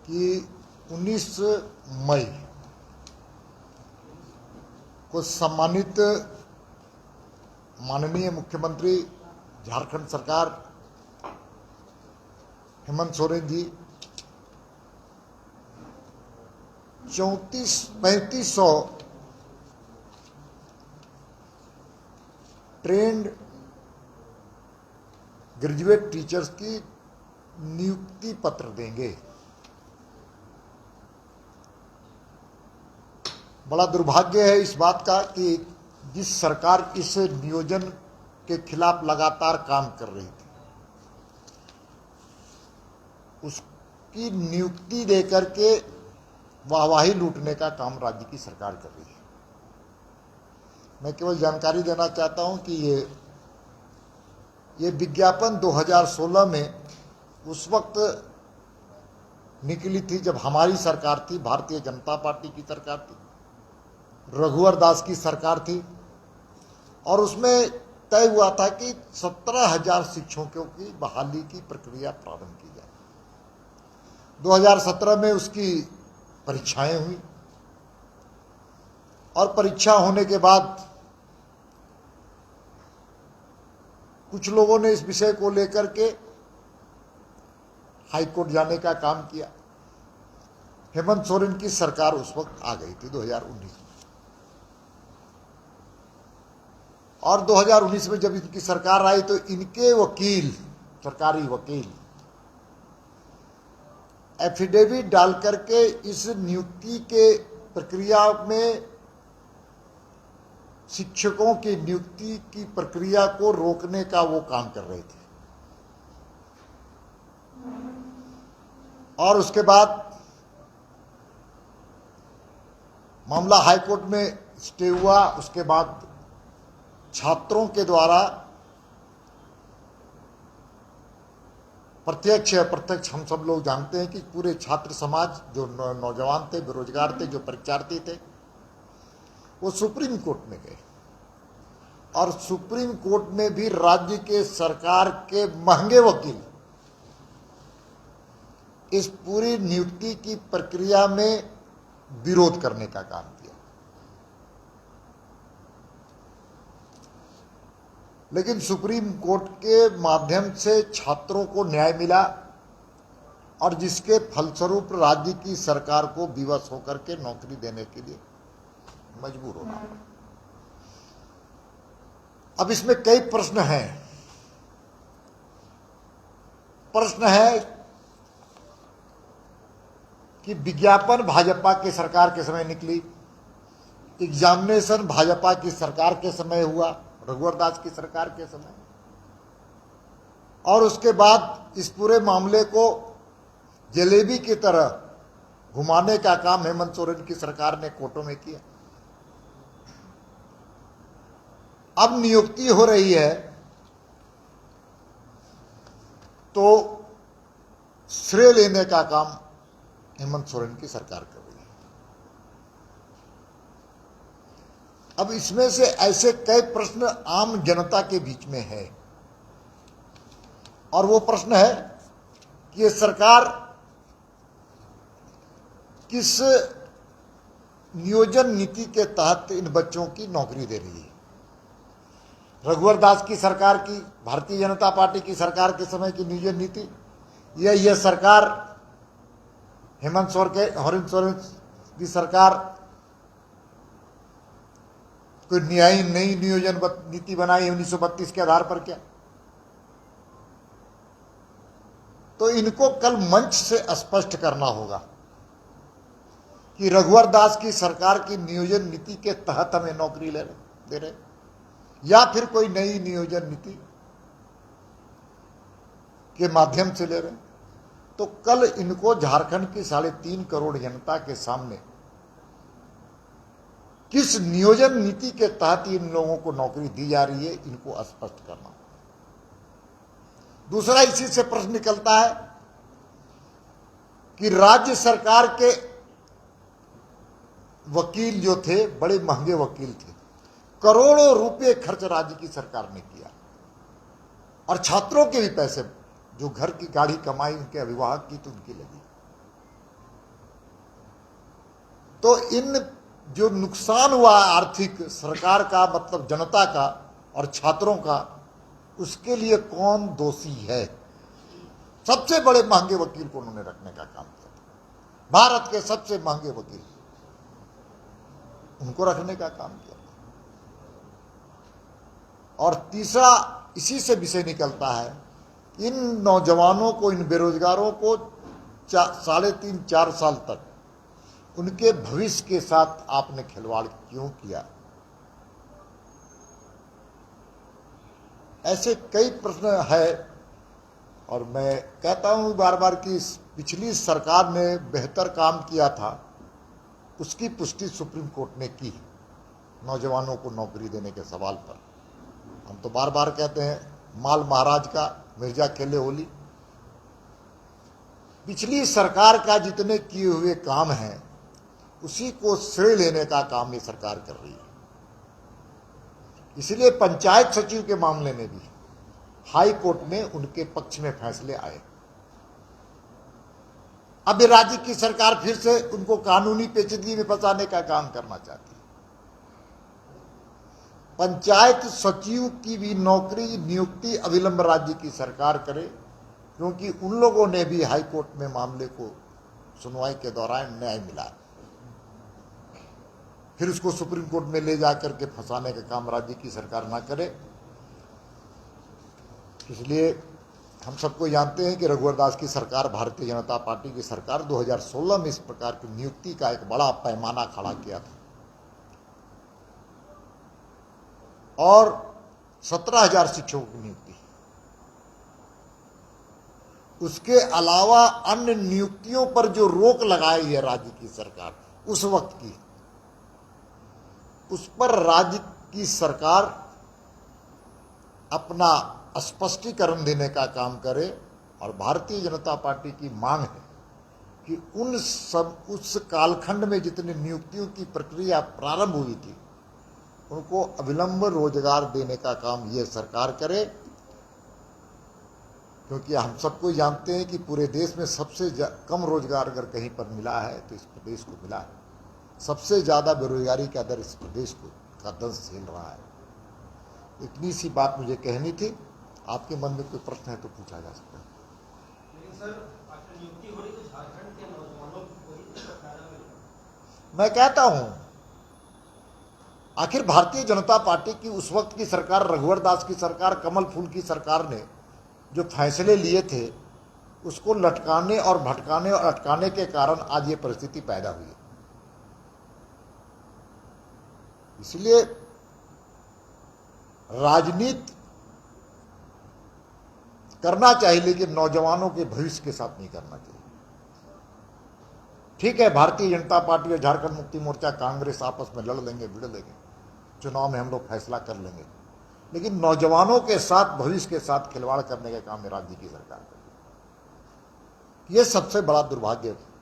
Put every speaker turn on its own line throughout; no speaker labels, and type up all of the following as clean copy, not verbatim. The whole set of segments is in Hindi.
कि 19 मई को सम्मानित माननीय मुख्यमंत्री झारखंड सरकार Hemant Soren ji 3500 trained graduate teachers की नियुक्ति पत्र देंगे। बड़ा दुर्भाग्य है इस बात का कि जिस सरकार इस नियोजन के खिलाफ लगातार काम कर रही थी, उसकी नियुक्ति देकर के वाहवाही लूटने का काम राज्य की सरकार कर रही है। मैं केवल जानकारी देना चाहता हूं कि ये विज्ञापन 2016 में उस वक्त निकली थी जब हमारी सरकार थी, भारतीय जनता पार्टी की सरकार थी, रघुवर दास की सरकार थी, और उसमें तय हुआ था कि 17,000 शिक्षकों की बहाली की प्रक्रिया प्रारंभ की जाए। 2017 में उसकी परीक्षाएं हुई और परीक्षा होने के बाद कुछ लोगों ने इस विषय को लेकर के हाईकोर्ट जाने का काम किया। हेमंत सोरेन की सरकार उस वक्त आ गई थी 2019 में, और 2019 में जब इनकी सरकार आई तो इनके वकील, सरकारी वकील, एफिडेविट डाल करके इस नियुक्ति के प्रक्रिया में शिक्षकों की नियुक्ति की प्रक्रिया को रोकने का वो काम कर रहे थे। और उसके बाद मामला हाईकोर्ट में स्टे हुआ। उसके बाद छात्रों के द्वारा प्रत्यक्ष अप्रत्यक्ष, हम सब लोग जानते हैं कि पूरे छात्र समाज, जो नौजवान थे, बेरोजगार थे, जो परीक्षार्थी थे, वो सुप्रीम कोर्ट में गए, और सुप्रीम कोर्ट में भी राज्य के सरकार के महंगे वकील इस पूरी नियुक्ति की प्रक्रिया में विरोध करने का काम किया। लेकिन सुप्रीम कोर्ट के माध्यम से छात्रों को न्याय मिला, और जिसके फलस्वरूप राज्य की सरकार को विवश होकर के नौकरी देने के लिए मजबूर होना पड़ा। अब इसमें कई प्रश्न हैं। प्रश्न है कि विज्ञापन भाजपा की सरकार के समय निकली, एग्जामिनेशन भाजपा की सरकार के समय हुआ, रघुवर दास की सरकार के समय, और उसके बाद इस पूरे मामले को जलेबी की तरह घुमाने का काम हेमंत सोरेन की सरकार ने कोर्टों में किया। अब नियुक्ति हो रही है तो श्रेय लेने का काम हेमंत सोरेन की सरकार कर रही है। अब इसमें से ऐसे कई प्रश्न आम जनता के बीच में है, और वो प्रश्न है कि ये सरकार किस नियोजन नीति के तहत इन बच्चों की नौकरी दे रही है। रघुवर दास की सरकार की, भारतीय जनता पार्टी की सरकार के समय की नियोजन नीति, या यह सरकार हेमंत सोरेन की सरकार कोई नई नियोजन नीति बनाई 1932 के आधार पर क्या? तो इनको कल मंच से स्पष्ट करना होगा कि रघुवर दास की सरकार की नियोजन नीति के तहत हमें नौकरी दे रहे, या फिर कोई नई नियोजन नीति के माध्यम से ले रहे। तो कल इनको झारखंड की 3.5 करोड़ जनता के सामने किस नियोजन नीति के तहत इन लोगों को नौकरी दी जा रही है, इनको स्पष्ट करना। दूसरा इसी से प्रश्न निकलता है कि राज्य सरकार के वकील जो थे, बड़े महंगे वकील थे, करोड़ों रुपए खर्च राज्य की सरकार ने किया, और छात्रों के भी पैसे, जो घर की गाड़ी कमाई उनके अभिभावक की तो उनकी लगी। तो इन जो नुकसान हुआ आर्थिक सरकार का, मतलब जनता का और छात्रों का, उसके लिए कौन दोषी है? सबसे बड़े महंगे वकील को उन्होंने रखने का काम किया था। भारत के सबसे महंगे वकील, उनको रखने का काम किया। और तीसरा इसी से विषय निकलता है, इन नौजवानों को, इन बेरोजगारों को 3.5-4 साल तक उनके भविष्य के साथ आपने खिलवाड़ क्यों किया? ऐसे कई प्रश्न है। और मैं कहता हूं बार बार कि पिछली सरकार ने बेहतर काम किया था, उसकी पुष्टि सुप्रीम कोर्ट ने की नौजवानों को नौकरी देने के सवाल पर। हम तो बार बार कहते हैं माल महाराज का मिर्जा खेले होली। पिछली सरकार का जितने किए हुए काम हैं उसी को श्रेय लेने का काम ये सरकार कर रही है। इसलिए पंचायत सचिव के मामले में भी हाई कोर्ट में उनके पक्ष में फैसले आए। अब राज्य की सरकार फिर से उनको कानूनी पेचीदगी में फंसाने का काम करना चाहती है। पंचायत सचिव की भी नौकरी नियुक्ति अविलंब राज्य की सरकार करे, क्योंकि उन लोगों ने भी हाई कोर्ट में मामले को सुनवाई के दौरान न्याय मिला। फिर उसको सुप्रीम कोर्ट में ले जाकर के फंसाने का काम राज्य की सरकार ना करे। इसलिए हम सबको जानते हैं कि रघुवर दास की सरकार, भारतीय जनता पार्टी की सरकार 2016 में इस प्रकार की नियुक्ति का एक बड़ा पैमाना खड़ा किया था और 17,000 शिक्षकों की नियुक्ति। उसके अलावा अन्य नियुक्तियों पर जो रोक लगाई है राज्य की सरकार उस वक्त की, उस पर राज्य की सरकार अपना स्पष्टीकरण देने का काम करे। और भारतीय जनता पार्टी की मांग है कि उस कालखंड में जितनी नियुक्तियों की प्रक्रिया प्रारंभ हुई थी उनको अविलंब रोजगार देने का काम ये सरकार करे, क्योंकि हम सबको जानते हैं कि पूरे देश में सबसे कम रोजगार अगर कहीं पर मिला है तो इस प्रदेश को मिला है। सबसे ज़्यादा बेरोजगारी का दर इस प्रदेश का दंश झेल रहा है। इतनी सी बात मुझे कहनी थी। आपके मन में कोई प्रश्न है तो पूछा जा सकता है।
लेकिन सर, नियुक्ति हो रही तो झारखंड के नौजवानों को फायदा मिलेगा।
मैं कहता हूं, आखिर भारतीय जनता पार्टी की उस वक्त की सरकार, रघुवर दास की सरकार, कमल फूल की सरकार ने जो फैसले लिए थे उसको लटकाने और भटकाने और अटकाने के कारण आज ये परिस्थिति पैदा हुई है। इसलिए राजनीति करना चाहिए, लेकिन नौजवानों के भविष्य के साथ नहीं करना चाहिए। ठीक है, भारतीय जनता पार्टी और झारखंड मुक्ति मोर्चा, कांग्रेस आपस में लड़ लेंगे, भिड़ लेंगे, चुनाव में हम लोग फैसला कर लेंगे, लेकिन नौजवानों के साथ, भविष्य के साथ खिलवाड़ करने का काम राज्य की सरकार कर रही है। यह सबसे बड़ा दुर्भाग्य है।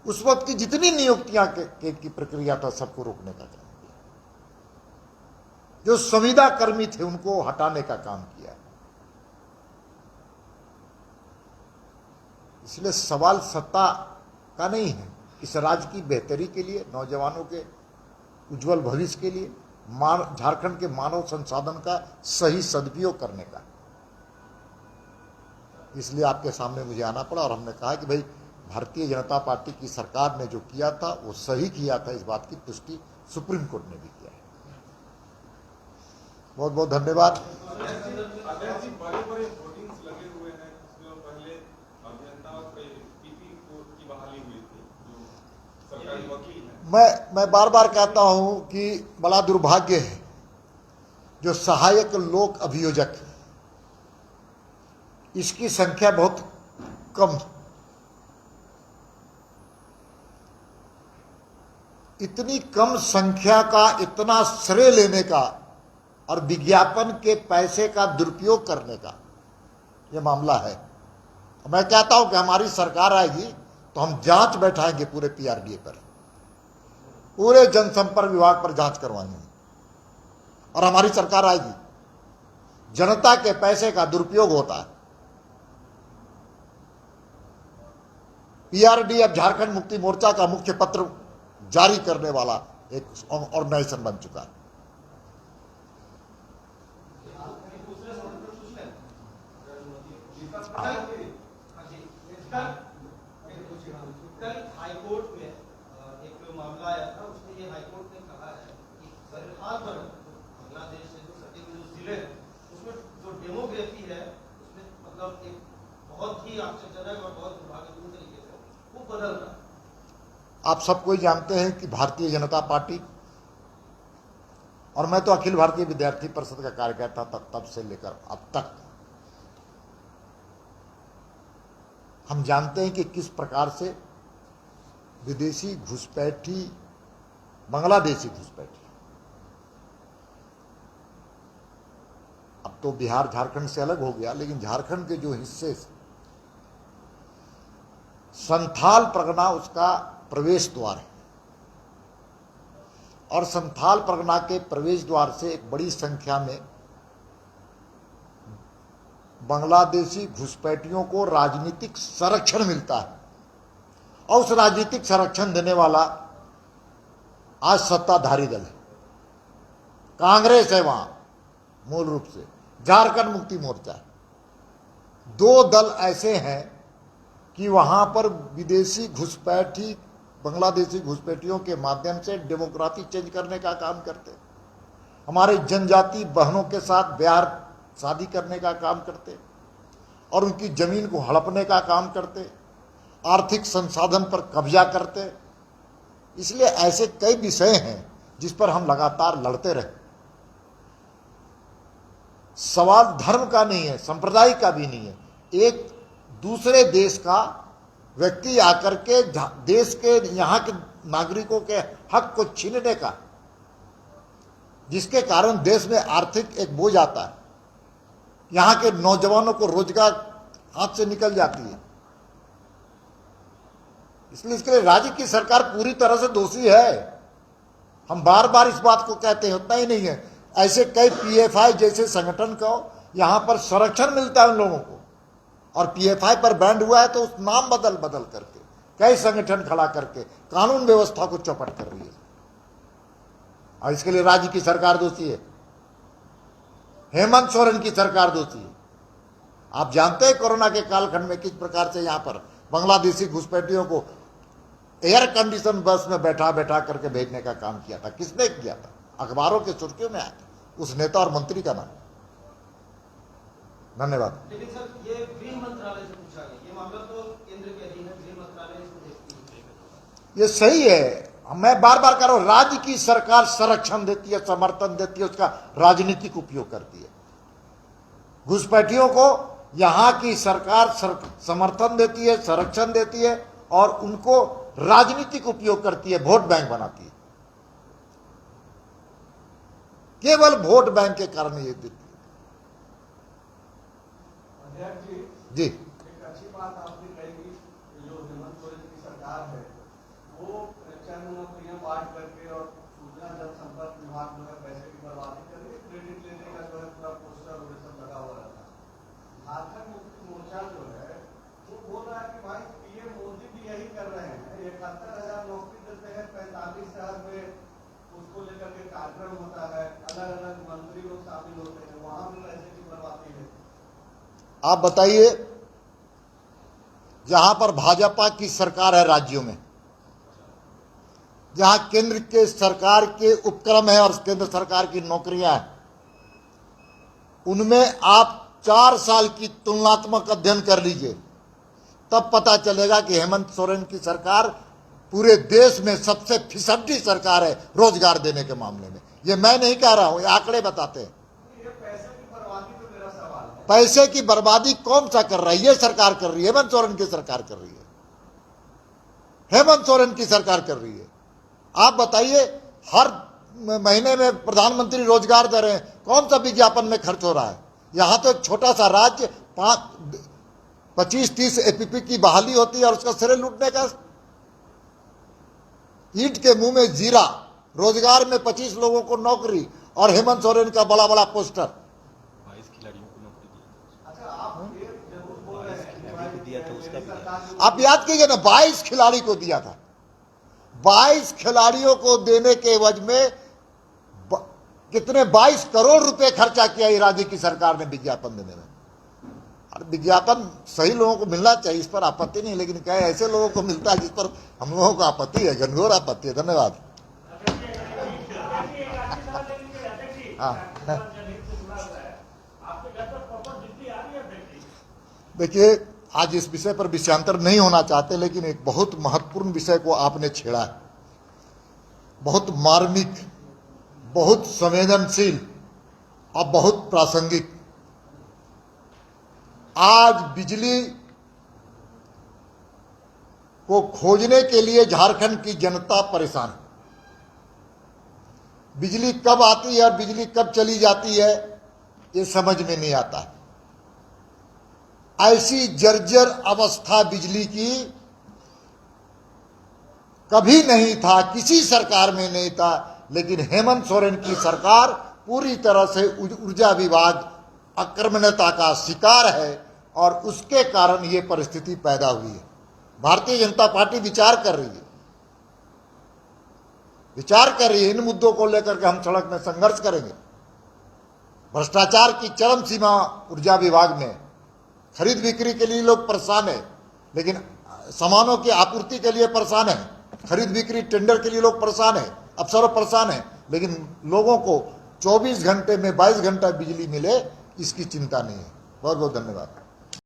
उस वक्त की जितनी नियुक्तियां की प्रक्रिया था सबको रोकने का काम किया। जो संविदा कर्मी थे उनको हटाने का काम किया। इसलिए सवाल सत्ता का नहीं है, इस राज्य की बेहतरी के लिए, नौजवानों के उज्जवल भविष्य के लिए, झारखंड के मानव संसाधन का सही सदुपयोग करने का। इसलिए आपके सामने मुझे आना पड़ा और हमने कहा कि भाई भारतीय जनता पार्टी की सरकार ने जो किया था वो सही किया था। इस बात की पुष्टि सुप्रीम कोर्ट ने भी किया है। बहुत बहुत धन्यवाद। मैं बार बार कहता हूं कि बड़ा दुर्भाग्य है जो सहायक लोक अभियोजक, इसकी संख्या बहुत कम। इतनी कम संख्या का इतना श्रेय लेने का और विज्ञापन के पैसे का दुरुपयोग करने का यह मामला है। मैं कहता हूं कि हमारी सरकार आएगी तो हम जांच बैठाएंगे पूरे पीआरडीए पर, पूरे जनसंपर्क विभाग पर जांच करवाएंगे। और हमारी सरकार आएगी, जनता के पैसे का दुरुपयोग होता है। पीआरडीएफ झारखंड मुक्ति मोर्चा का मुख्य पत्र जारी करने वाला एक ऑर्गेनाइजेशन बन चुका है।
दूसरे सवाल पर पूछ लें। कल हाईकोर्ट में एक मामला आया था, उसमें ये हाईकोर्ट ने कहा है कि सरकार पर बांग्लादेश से जो सटे हुए जो जिले हैं उसमें जो डेमोग्राफी है उसमें मतलब एक बहुत ही आश्चर्यजनक और बहुत दुर्भाग्यपूर्ण तरीके से वो बदल रहा है।
आप सब कोई जानते हैं कि भारतीय जनता पार्टी, और मैं तो अखिल भारतीय विद्यार्थी परिषद का कार्यकर्ता था तब से लेकर अब तक, हम जानते हैं कि किस प्रकार से विदेशी घुसपैठी, बांग्लादेशी घुसपैठी, अब तो बिहार झारखंड से अलग हो गया, लेकिन झारखंड के जो हिस्से से संथाल परगना उसका प्रवेश द्वार है, और संथाल परगना के प्रवेश द्वार से एक बड़ी संख्या में बांग्लादेशी घुसपैठियों को राजनीतिक संरक्षण मिलता है, और उस राजनीतिक संरक्षण देने वाला आज सत्ताधारी दल है, कांग्रेस है वहां मूल रूप से, झारखंड मुक्ति मोर्चा है। दो दल ऐसे हैं कि वहां पर विदेशी घुसपैठी, बांग्लादेशी घुसपैठियों के माध्यम से डेमोक्रेसी चेंज करने का काम करते, हमारे जनजाति बहनों के साथ ब्याह शादी करने का काम करते, और उनकी जमीन को हड़पने का काम करते, आर्थिक संसाधन पर कब्जा करते। इसलिए ऐसे कई विषय हैं जिस पर हम लगातार लड़ते रहे। सवाल धर्म का नहीं है, संप्रदाय का भी नहीं है, एक दूसरे देश का व्यक्ति आकर के देश के यहाँ के नागरिकों के हक को छीनने का, जिसके कारण देश में आर्थिक एक बोझ आता है, यहाँ के नौजवानों को रोजगार हाथ से निकल जाती है। इसलिए इसके लिए राज्य की सरकार पूरी तरह से दोषी है। हम बार बार इस बात को कहते हैं, उतना ही नहीं है, ऐसे कई पीएफआई जैसे संगठन को यहाँ पर संरक्षण मिलता है उन लोगों को, और पीएफआई पर बैंड हुआ है तो उस नाम बदल बदल करके कई संगठन खड़ा करके कानून व्यवस्था को चौपट कर रही है, और इसके लिए राज्य की सरकार दोषी है, हेमंत सोरेन की सरकार दोषी है। आप जानते हैं कोरोना के कालखंड में किस प्रकार से यहाँ पर बांग्लादेशी घुसपैठियों को एयर कंडीशन बस में बैठा बैठा करके भेजने का काम किया था। किसने किया था? अखबारों के सुर्खियों में आया था उस नेता और मंत्री का नाम। धन्यवाद।
लेकिन सर ये गृह मंत्रालय से पूछा गया, ये मामला तो केंद्र के अधीन है, गृह मंत्रालय इसको देखती है।
ये सही है, मैं बार बार कह रहा हूं, राज्य की सरकार संरक्षण देती है, समर्थन देती है, उसका राजनीतिक उपयोग करती है। घुसपैठियों को यहां की सरकार समर्थन देती है, संरक्षण देती है, और उनको राजनीतिक उपयोग करती है, वोट बैंक बनाती है। केवल वोट बैंक के कारण ये देती है। जी,
एक अच्छी बात आपने कही कि जो हेमंत सोरेन की सरकार है वो चंद नौकरियां बांट करके और सूचना जनसंपर्क विभाग जो है पैसे की बर्बादी करके क्रेडिट लेने का जो है पूरा पोस्टर और सब लगा हुआ रहता है। झारखंड मुक्ति मोर्चा जो है वो बोल रहा है कि भाई पीएम मोदी भी यही कर रहे हैं, 71,000 नौकरी देते हैं, 45 शहर में उसको लेकर के कार्यक्रम होता है, अलग अलग मंत्री लोग शामिल होते हैं, वहां भी पैसे की बर्बादी है।
आप बताइए, जहां पर भाजपा की सरकार है राज्यों में, जहां केंद्र के सरकार के उपक्रम है और केंद्र सरकार की नौकरियां हैं, उनमें आप 4 साल की तुलनात्मक अध्ययन कर लीजिए, तब पता चलेगा कि हेमंत सोरेन की सरकार पूरे देश में सबसे फिसड्डी सरकार है रोजगार देने के मामले में। ये मैं नहीं कह रहा हूं, ये आंकड़े बताते हैं। पैसे की बर्बादी कौन सा कर रहा है? ये सरकार कर रही है, हेमंत सोरेन की सरकार कर रही है, हेमंत सोरेन की सरकार कर रही है। आप बताइए, हर महीने में प्रधानमंत्री रोजगार दे रहे हैं, कौन सा विज्ञापन में खर्च हो रहा है? यहां तो एक छोटा सा राज्य 25-30 एपीपी की बहाली होती है और उसका श्रेय लूटने का। ईंट के मुंह में जीरा, रोजगार में 25 लोगों को नौकरी, और हेमंत सोरेन का बड़ा बड़ा पोस्टर।
22 खिलाड़ियों को नौकरी दी। अच्छा, आप ये जरूर बोल रहे हैं कि भाई
दिया था उसका भी है।
आप याद कीजिए ना, 22 खिलाड़ी को दिया था। 22 खिलाड़ियों को देने के एवज में कितने 22 करोड़ रुपए खर्चा किया ये राज्य की सरकार ने विज्ञापन देने में। और विज्ञापन सही लोगों को मिलना चाहिए, इस पर आपत्ति नहीं, लेकिन क्या ऐसे लोगों को मिलता है जिस पर हम लोगों को आपत्ति है, घनघोर आपत्ति है। धन्यवाद। हाँ, देखिए, आज इस विषय पर विषयांतर नहीं होना चाहते, लेकिन एक बहुत महत्वपूर्ण विषय को आपने छेड़ा है, बहुत मार्मिक, बहुत संवेदनशील और बहुत प्रासंगिक। आज बिजली को खोजने के लिए झारखंड की जनता परेशान है। बिजली कब आती है और बिजली कब चली जाती है ये समझ में नहीं आता है। ऐसी जर्जर अवस्था बिजली की कभी नहीं था, किसी सरकार में नहीं था, लेकिन हेमंत सोरेन की सरकार पूरी तरह से ऊर्जा विभाग आक्रमणता का शिकार है और उसके कारण ये परिस्थिति पैदा हुई है। भारतीय जनता पार्टी विचार कर रही है इन मुद्दों को लेकर के हम सड़क में संघर्ष करेंगे। भ्रष्टाचार की चरम सीमा ऊर्जा विभाग में, खरीद बिक्री के लिए लोग परेशान है, लेकिन सामानों की आपूर्ति के लिए परेशान है, खरीद बिक्री टेंडर के लिए लोग परेशान है, अफसर परेशान है, लेकिन लोगों को 24 घंटे में 22 घंटा बिजली मिले इसकी चिंता नहीं है। बहुत बहुत धन्यवाद।